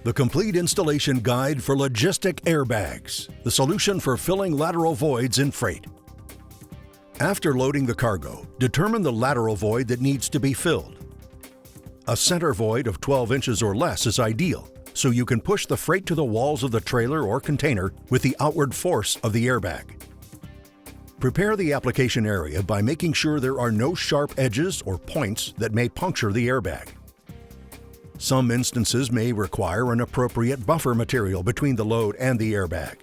The complete installation guide for Logistick Air Bags, the solution for filling lateral voids in freight. After loading the cargo, determine the lateral void that needs to be filled. A center void of 12 inches or less is ideal, so you can push the freight to the walls of the trailer or container with the outward force of the airbag. Prepare the application area by making sure there are no sharp edges or points that may puncture the airbag. Some instances may require an appropriate buffer material between the load and the airbag.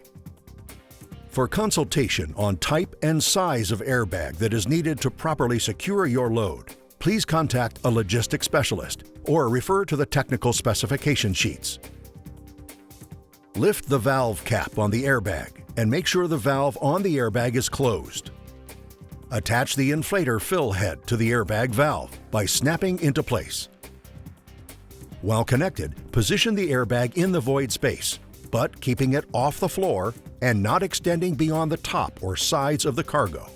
For consultation on type and size of airbag that is needed to properly secure your load, please contact a logistics specialist or refer to the technical specification sheets. Lift the valve cap on the airbag and make sure the valve on the airbag is closed. Attach the inflator fill head to the airbag valve by snapping into place. While connected, position the airbag in the void space, but keeping it off the floor and not extending beyond the top or sides of the cargo.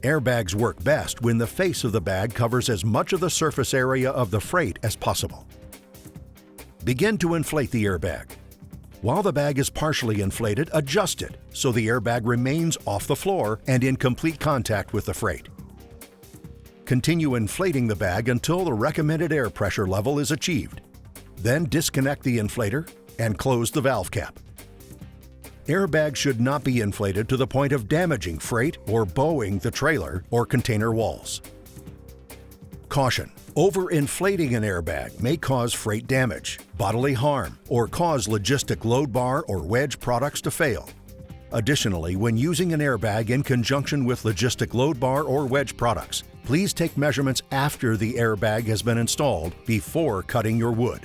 Airbags work best when the face of the bag covers as much of the surface area of the freight as possible. Begin to inflate the airbag. While the bag is partially inflated, adjust it so the airbag remains off the floor and in complete contact with the freight. Continue inflating the bag until the recommended air pressure level is achieved. Then disconnect the inflator and close the valve cap. Airbags should not be inflated to the point of damaging freight or bowing the trailer or container walls. Caution: overinflating an airbag may cause freight damage, bodily harm, or cause logistic load bar or wedge products to fail. Additionally, when using an airbag in conjunction with logistic load bar or wedge products, please take measurements after the airbag has been installed before cutting your wood.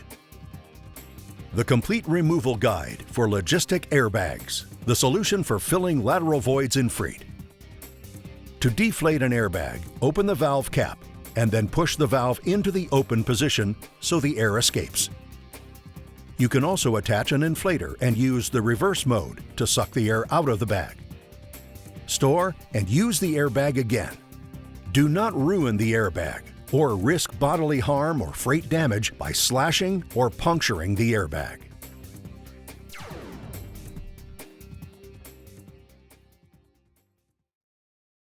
The complete removal guide for Logistick Air Bags, the solution for filling lateral voids in freight. To deflate an airbag, open the valve cap and then push the valve into the open position so the air escapes. You can also attach an inflator and use the reverse mode to suck the air out of the bag. Store and use the airbag again. Do not ruin the airbag or risk bodily harm or freight damage by slashing or puncturing the airbag.